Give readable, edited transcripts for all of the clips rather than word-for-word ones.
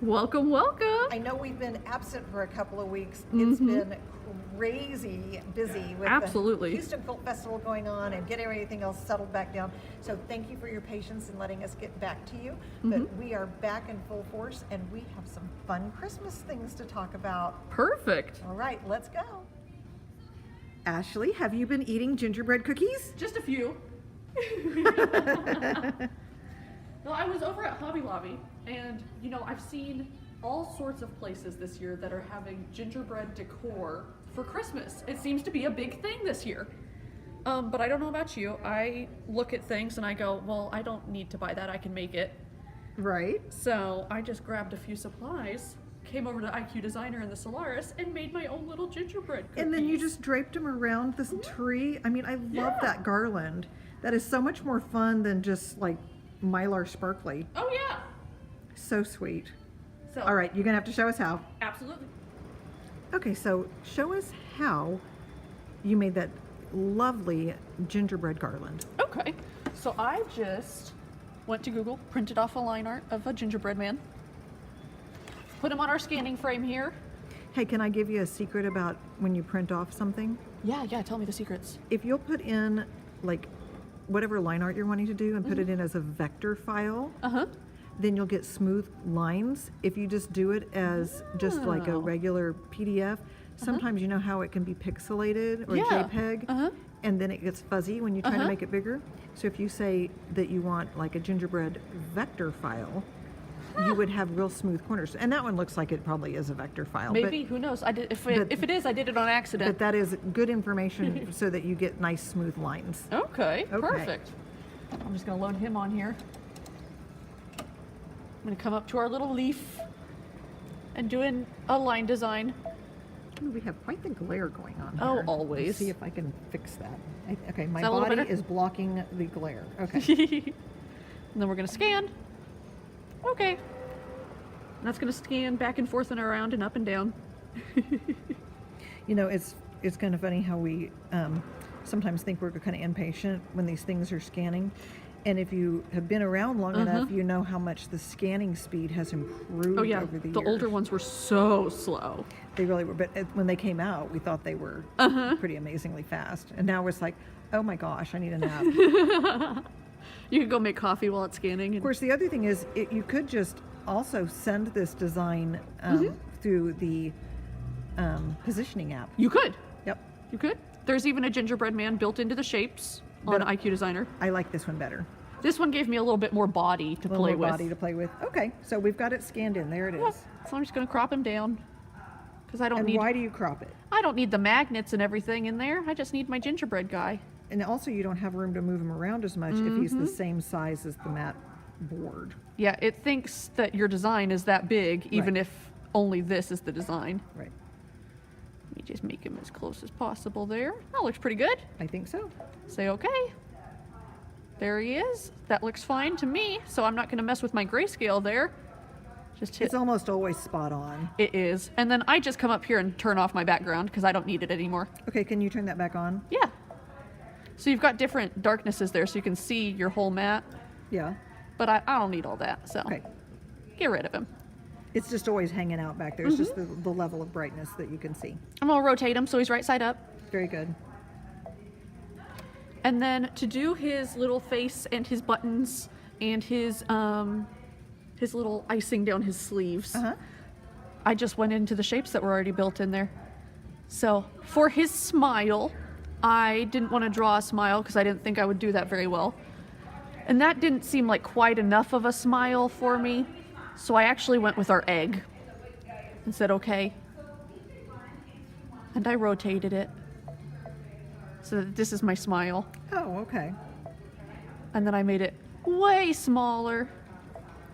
Welcome, welcome. I know we've been absent for a couple of weeks. It's been crazy busy with Absolutely. the Houston Film Festival going on and getting everything else settled back down. So thank you for your patience in letting us get back to you. But we are back in full force and we have some fun Christmas things to talk about. Perfect. All right, let's go. Ashley, have you been eating gingerbread cookies? Just a few. Well, I was over at Hobby Lobby, and I've seen all sorts of places this year that are having gingerbread decor for Christmas. It seems to be a big thing this year. But I don't know about you. I look at things and I go, well, I don't need to buy that. I can make it. Right. So I just grabbed a few supplies, came over to IQ Designer in the Solaris, and made my own little gingerbread cookies. And then you just draped them around this tree. I mean, I love that garland. That is so much more fun than just like Mylar sparkly. Oh yeah. So sweet. So All right, you're gonna have to show us how. absolutely. Okay, so show us how you made that lovely gingerbread garland. Okay, so I just went to Google, printed off a line art of a gingerbread man, put him on our scanning frame here. Hey, can I give you a secret about when you print off something? Yeah, tell me the secrets. If you'll put in like whatever line art you're wanting to do and put it in as a vector file, then you'll get smooth lines. If you just do it as just like a Oh. regular PDF, sometimes you know how it can be pixelated or Yeah. JPEG, and then it gets fuzzy when you try to make it bigger. So if you say that you want like a gingerbread vector file, you would have real smooth corners. And that one looks like it probably is a vector file. Maybe, who knows? I did. If it is, I did it on accident. But that is good information so that you get nice smooth lines. Okay, Okay. perfect. I'm just gonna load him on here. I'm gonna come up to our little leaf and doing a line design. We have quite the glare going on Oh, here. always. Let's see if I can fix that. Okay, my Is that a little body better? is blocking the glare. Okay. And then we're gonna scan. Okay. And that's gonna scan back and forth and around and up and down. You know, it's kind of funny how we sometimes think we're kind of impatient when these things are scanning. And if you have been around long enough, you know how much the scanning speed has improved Oh yeah, over the the years. older ones were so slow. They really were. But when they came out, we thought they were pretty amazingly fast. And now it's like, oh my gosh, I need a nap. You could go make coffee while it's scanning. Of course, the other thing is you could just also send this design through the positioning app. You could. Yep. You could. There's even a gingerbread man built into the shapes on But- IQ Designer. I like this one better. This one gave me a little bit more body to A little play more with. body to play with. Okay, so we've got it scanned in. There it is. Yeah, so I'm just gonna crop him down because I don't And need. why do you crop it? I don't need the magnets and everything in there. I just need my gingerbread guy. And also, you don't have room to move him around as much if he's the same size as the mat board. Yeah, it thinks that your design is that big, even Right. if only this is the design. Right. Let me just make him as close as possible there. That looks pretty good. I think so. Say okay. There he is. That looks fine to me, so I'm not gonna mess with my grayscale there. Just hit. It's almost always spot on. It is. And then I just come up here and turn off my background because I don't need it anymore. Okay, can you turn that back on? Yeah. So you've got different darknesses there so you can see your whole mat, Yeah. but I don't need all that, so Okay. get rid of him. It's just always hanging out back there. It's just the level of brightness that you can see. I'm gonna rotate him so he's right side up. Very good. And then to do his little face and his buttons and his little icing down his sleeves, I just went into the shapes that were already built in there. So for his smile, I didn't want to draw a smile because I didn't think I would do that very well. And that didn't seem like quite enough of a smile for me. So I actually went with our egg and said, okay. And I rotated it so that this is my smile. Oh, okay. And then I made it way smaller.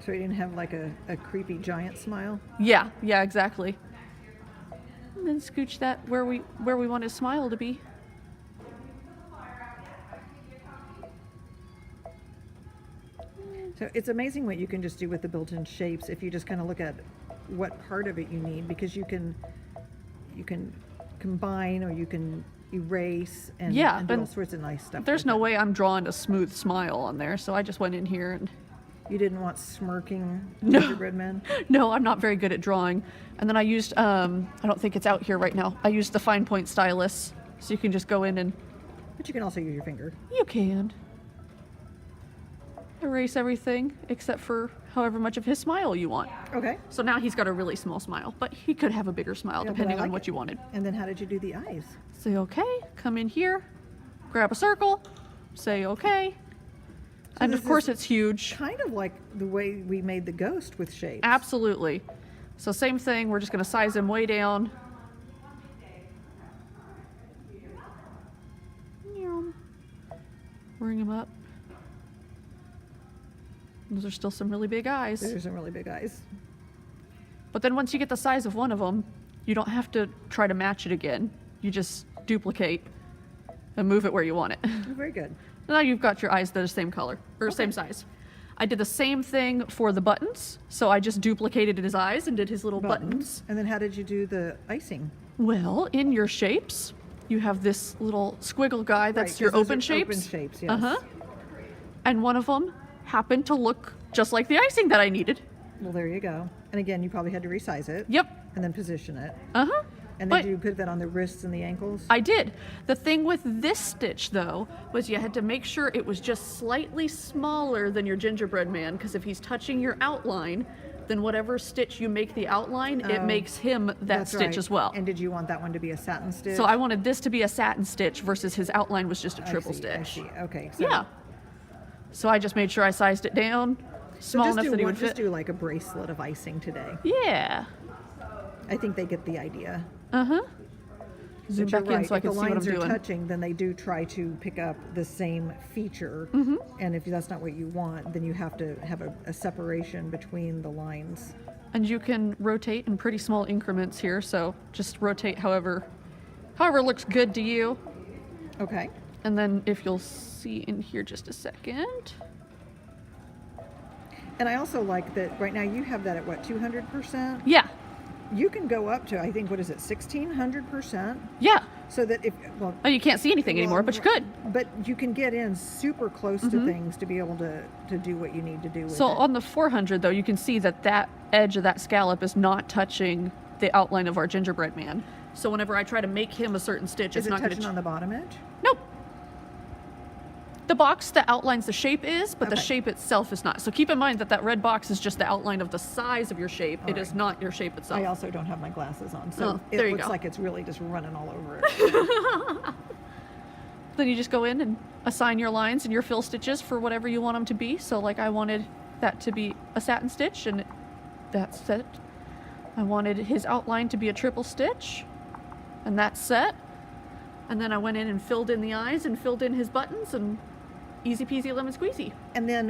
So you didn't have like a creepy giant smile? Yeah, exactly. And then scooch that where we want his smile to be. So it's amazing what you can just do with the built-in shapes if you just kind of look at what part of it you need, because you can combine or you can erase and, Yeah, and do but all sorts of nice stuff. There's with no it. way I'm drawing a smooth smile on there, so I just went in here and You didn't want smirking No. gingerbread men? No, I'm not very good at drawing. And then I used, I don't think it's out here right now. I used the fine point stylus. So you can just go in and But you can also use your finger. you can erase everything except for however much of his smile you want. Okay. So now he's got a really small smile, but he could have a bigger smile Yeah, but depending I on like what it. you wanted. And then how did you do the eyes? Say okay, come in here, grab a circle, say okay. And this of course is- it's huge. Kind of like the way we made the ghost with shapes. Absolutely. So same thing, we're just gonna size him way down. Bring him up. Those are still some really big eyes. There's some really big eyes. But then once you get the size of one of them, you don't have to try to match it again. You just duplicate and move it where you want it. Very good. Now you've got your eyes that are same color, or same size. I did the same thing for the buttons, so I just duplicated his eyes and did his little buttons. And then how did you do the icing? Well, in your shapes, you have this little squiggle guy that's Right, your 'cause those open are shapes. open shapes, yes. Uh-huh. And one of them happened to look just like the icing that I needed. Well, there you go. And again, you probably had to resize it. Yep. And then position it. Uh-huh. And But- then you put that on the wrists and the ankles? I did. The thing with this stitch, though, was you had to make sure it was just slightly smaller than your gingerbread man, because if he's touching your outline, then whatever stitch you make the outline, it Oh, makes him that That's stitch right. as well. And did you want that one to be a satin stitch? So I wanted this to be a satin stitch versus his outline was just a triple I stitch. see. Okay. So Yeah. So I just made sure I sized it down, So small just enough do that he one, would just fit. do like a bracelet of icing today. Yeah. I think they get the idea. Uh-huh. Zoom But you're back in right. so I If can the see what I'm lines are doing. touching, then they do try to pick up the same feature. Mm-hmm. And if that's not what you want, then you have to have a separation between the lines. And you can rotate in pretty small increments here, so just rotate however looks good to you. Okay. And then if you'll see in here just a second. And I also like that right now you have that at what, 200%? Yeah. You can go up to, I think, what is it, 1600%? Yeah. So that if, well, Oh, you can't see anything anymore, but you could. But you can get in super close to things to be able to do what you need to do with So it. on the 400 though, you can see that that edge of that scallop is not touching the outline of our gingerbread man. So whenever I try to make him a certain stitch, Is it's it not going touching to. on the bottom edge? Nope. The box that outlines the shape is, but the Okay. shape itself is not. So keep in mind that that red box is just the outline of the size of your shape. It is right. not your shape itself. I also don't have my glasses on, so Oh, it there you looks go. like it's really just running all over it. Then you just go in and assign your lines and your fill stitches for whatever you want them to be. So like I wanted that to be a satin stitch, and that's set. I wanted his outline to be a triple stitch, and that's set. And then I went in and filled in the eyes and filled in his buttons, and easy peasy lemon squeezy. And then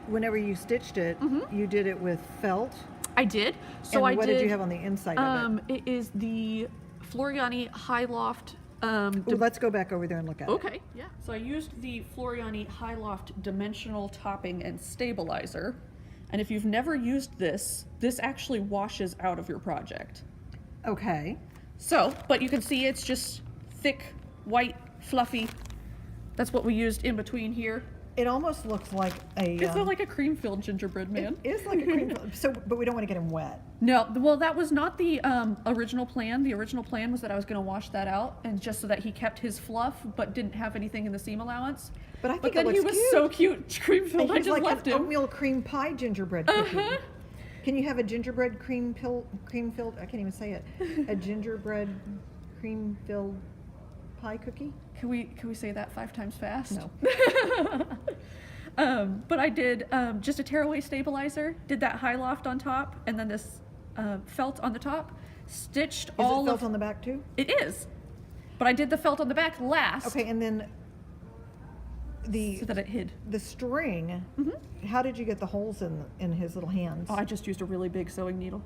whenever you stitched it, you did it with felt. I did. So and I what did. did you have on the inside of it? It is the Floriani High Loft. Well, let's go back over there and look at it. Okay, yeah. So I used the Floriani High Loft Dimensional Topping and Stabilizer. And if you've never used this, this actually washes out of your project. Okay. So, but you can see it's just thick, white, fluffy. That's what we used in between here. It almost looks like a. It's not like a cream-filled gingerbread man. It is like a cream. So, but we don't want to get him wet. No, well, that was not the original plan. The original plan was that I was going to wash that out, and just so that he kept his fluff, but didn't have anything in the seam allowance. But I think But it then he looks was cute. so cute, cream filled. I He's just like left an him. oatmeal cream pie gingerbread cookie. Can you have a gingerbread cream filled? I can't even say it. A gingerbread cream filled pie cookie? Can we say that 5 times fast? No. But I did just a tearaway stabilizer. Did that high loft on top, and then this felt on the top. Stitched Is all it felt of. on the back too? It is, but I did the felt on the back last. Okay, and then So that it hid. the string. How did you get the holes in his little hands? Oh, I just used a really big sewing needle.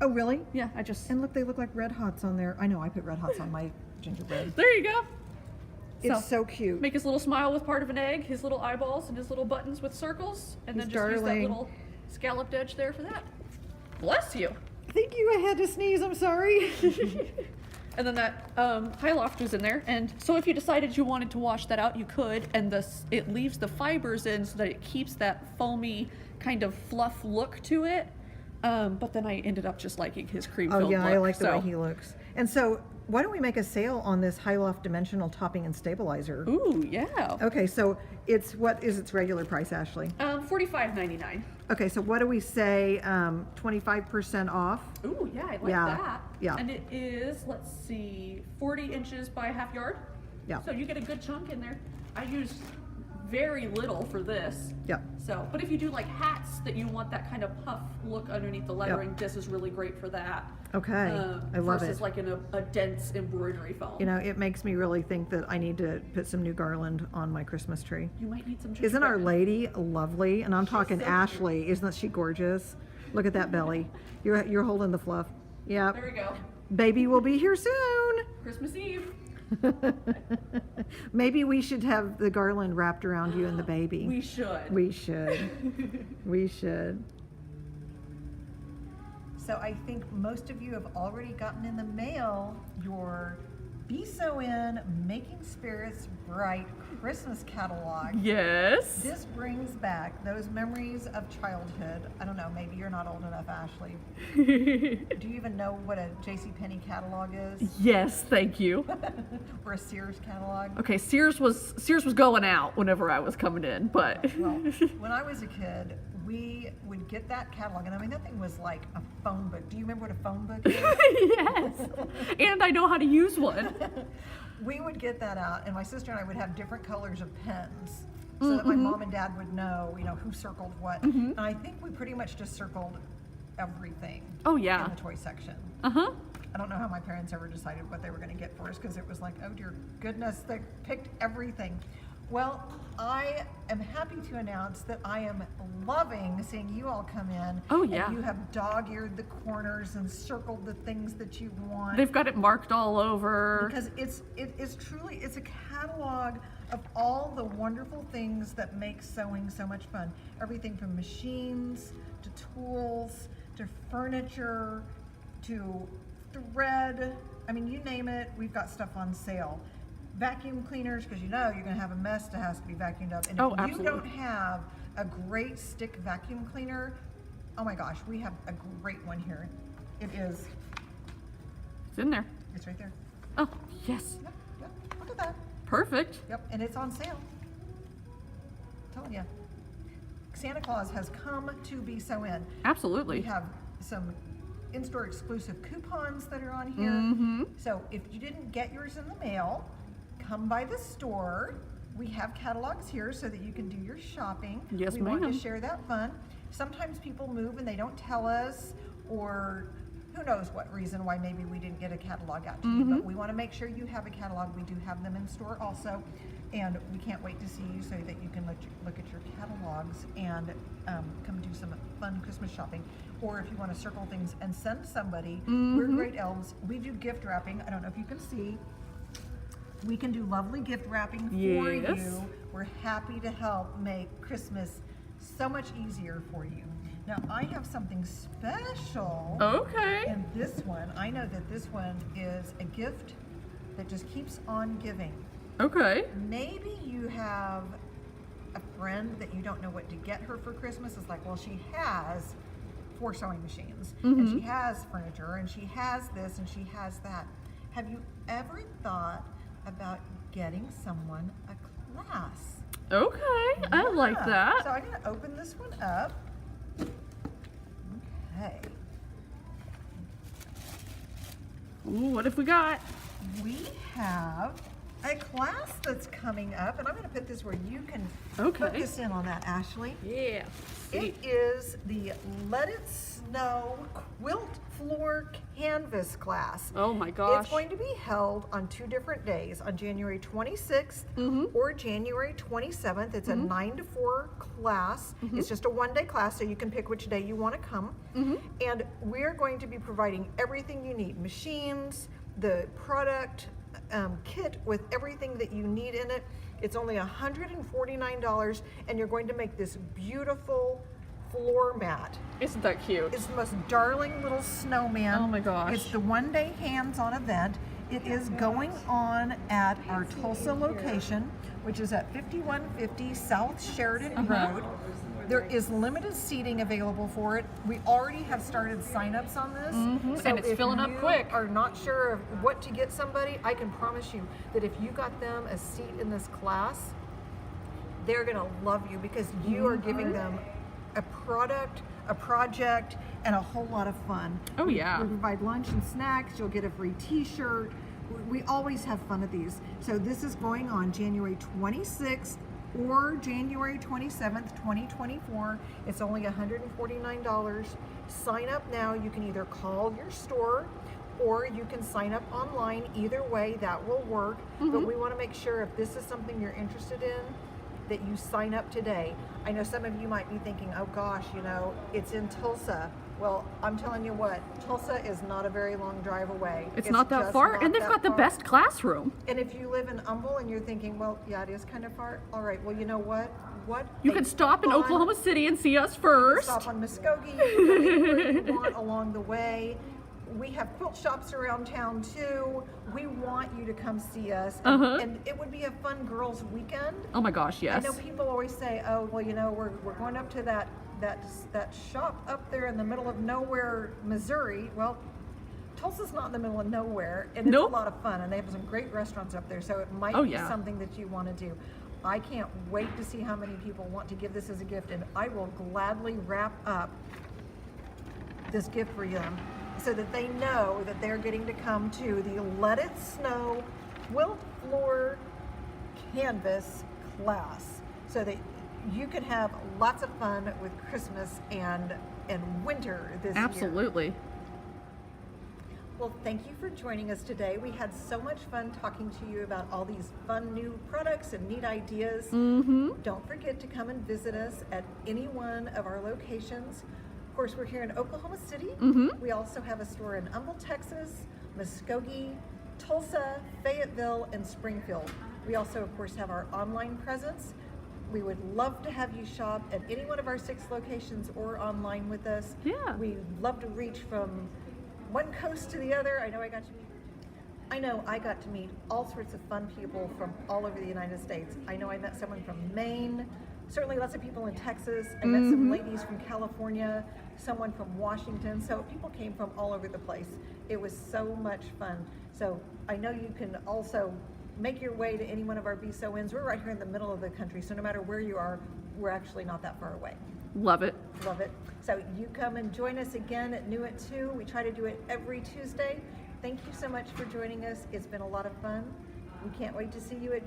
Oh, really? Yeah, I just. And look, they look like red hots on there. I know, I put red hots on my gingerbread. There you go. It's so cute. Make his little smile with part of an egg, his little eyeballs, and his little buttons with circles, and then He's just use that darling. little scalloped edge there for that. Bless you. Thank you. I had to sneeze. I'm sorry. And then that high loft was in there, and so if you decided you wanted to wash that out, you could, and it leaves the fibers in so that it keeps that foamy kind of fluff look to it. But then I ended up just liking his cream filled Oh yeah, look. I like the way so. he looks. And so, why don't we make a sale on this High Loft Dimensional Topping and Stabilizer? Ooh, yeah. Okay, so what is its regular price, Ashley? $45.99. Okay, so what do we say? 25% off. Ooh, yeah, I like Yeah, that. yeah. And it is, let's see, 40 inches by a half yard. Yeah. So you get a good chunk in there. I used very little for this. Yep. So, but if you do like hats that you want that kind of puff look underneath the lettering, this is really great for that. Okay, I love versus it. like in a dense embroidery foam. You know, it makes me really think that I need to put some new garland on my Christmas tree. You might need some. Isn't Our gingerbread. Lady lovely? And I'm talking so Ashley. Isn't she gorgeous? Look at that belly. You're holding the fluff. Yeah. There we go. Baby will be here soon. Christmas Eve. Maybe we should have the garland wrapped around you and the baby. We should. We should. We should. So I think most of you have already gotten in the mail your Be So In Making Spirits Bright Christmas catalog. Yes. This brings back those memories of childhood. I don't know, maybe you're not old enough, Ashley. Do you even know what a JCPenney catalog is? Yes, thank you. Or a Sears catalog? Okay, Sears was going out whenever I was coming in, but Well, when I was a kid, we would get that catalog, and I mean, that thing was like a phone book. Do you remember what a phone book is? yes. And I know how to use one. We would get that out, and my sister and I would have different colors of pens so that my mom and dad would know, who circled what. And I think we pretty much just circled everything Oh yeah. in the toy section. Uh-huh. I don't know how my parents ever decided what they were going to get for us, because it was like, oh dear goodness, they picked everything. Well, I am happy to announce that I am loving seeing you all come in. Oh, yeah. And you have dog-eared the corners and circled the things that you want. They've got it marked all over. Because it is truly, it's a catalog of all the wonderful things that make sewing so much fun. Everything from machines to tools to furniture to thread. I mean, you name it, we've got stuff on sale. Vacuum cleaners, because you're going to have a mess that has to be vacuumed up. And if Oh, you absolutely. don't have a great stick vacuum cleaner, oh my gosh, we have a great one here. It is, It's in there. it's right there. Oh, yes. Yep, yep, look at that. Perfect. Yep, and it's on sale. I'm telling you. Santa Claus has come to Be So In. Absolutely. We have some in-store exclusive coupons that are on here. Mm-hmm. So if you didn't get yours in the mail, come by the store. We have catalogs here so that you can do your shopping. Yes, we want ma'am. to share that fun. Sometimes people move and they don't tell us, or who knows what reason why maybe we didn't get a catalog out to you, but we want to make sure you have a catalog. We do have them in store also, and we can't wait to see you so that you can look at your catalogs and come do some fun Christmas shopping. Or if you want to circle things and send somebody, we're great elves. We do gift wrapping. I don't know if you can see. We can do lovely gift wrapping for Yes. you. We're happy to help make Christmas so much easier for you. Now, I have something special Okay. in this one. I know that this one is a gift that just keeps on giving. Okay. Maybe you have a friend that you don't know what to get her for Christmas. It's like, well, she has 4 sewing machines, and she has furniture, and she has this, and she has that. Have you ever thought about getting someone a class? Okay. I like Yeah. that. So I'm going to open this one up. Okay. Ooh, what have we got? We have a class that's coming up, and I'm going to put this where you can Okay. focus in on that, Ashley. Yeah. It is the Let It Snow Quilt Floor Canvas class. Oh my gosh. It's going to be held on 2 different days, on January 26th or January 27th. It's a 9 to 4 class. It's just a 1-day class, so you can pick which day you want to come. And we're going to be providing everything you need, machines, the product, kit with everything that you need in it. It's only $149, and you're going to make this beautiful floor mat. Isn't that cute? It's the most darling little snowman. Oh my gosh. It's the 1-day hands-on event. It is going on at our Tulsa location, which is at 5150 South Sheridan Road. There is limited seating available for it. We already have started sign-ups on this. So And it's if filling up you quick. are not sure of what to get somebody, I can promise you that if you got them a seat in this class, they're going to love you because you are giving them a product, a project, and a whole lot of fun. Oh, yeah. We provide lunch and snacks. You'll get a free t-shirt. We always have fun at these. So this is going on January 26th or January 27th, 2024. It's only $149. Sign up now. You can either call your store or you can sign up online. Either way, that will work. But we want to make sure if this is something you're interested in, that you sign up today. I know some of you might be thinking, oh gosh, you know, it's in Tulsa. Well, I'm telling you what, Tulsa is not a very long drive away. It's not that just far, not and they've that got the far. best classroom. And if you live in Humble and you're thinking, well, yeah, it is kind of far. All right, well, you know what? You can stop in Oklahoma City and see us first. Stop on Muskogee. You can go anywhere you want along the way. We have quilt shops around town too. We want you to come see us, and it would be a fun girls' weekend. Oh my gosh, yes. I know people always say, "Oh, well, you know, we're going up to that shop up there in the middle of nowhere, Missouri." Well, Tulsa's not in the middle of nowhere, and it's Nope. a lot of fun, and they have some great restaurants up there. So it might Oh, be yeah. something that you want to do. I can't wait to see how many people want to give this as a gift, and I will gladly wrap up this gift for them so that they know that they're getting to come to the Let It Snow Quilt Floor Canvas class so that you can have lots of fun with Christmas and winter this year. Absolutely. Well, thank you for joining us today. We had so much fun talking to you about all these fun new products and neat ideas. Don't forget to come and visit us at any one of our locations. Of course, we're here in Oklahoma City. We also have a store in Humble, Texas, Muskogee, Tulsa, Fayetteville, and Springfield. We also, of course, have our online presence. We would love to have you shop at any one of our 6 locations or online with us. Yeah. We love to reach from one coast to the other. I know I got to meet all sorts of fun people from all over the United States. I know I met someone from Maine, certainly lots of people in Texas. I met some ladies from California, someone from Washington. So people came from all over the place. It was so much fun. So I know you can also make your way to any one of our BSO-ins. We're right here in the middle of the country, so no matter where you are, we're actually not that far away. Love it. Love it. So you come and join us again at New at 2. We try to do it every Tuesday. Thank you so much for joining us. It's been a lot of fun. We can't wait to see you at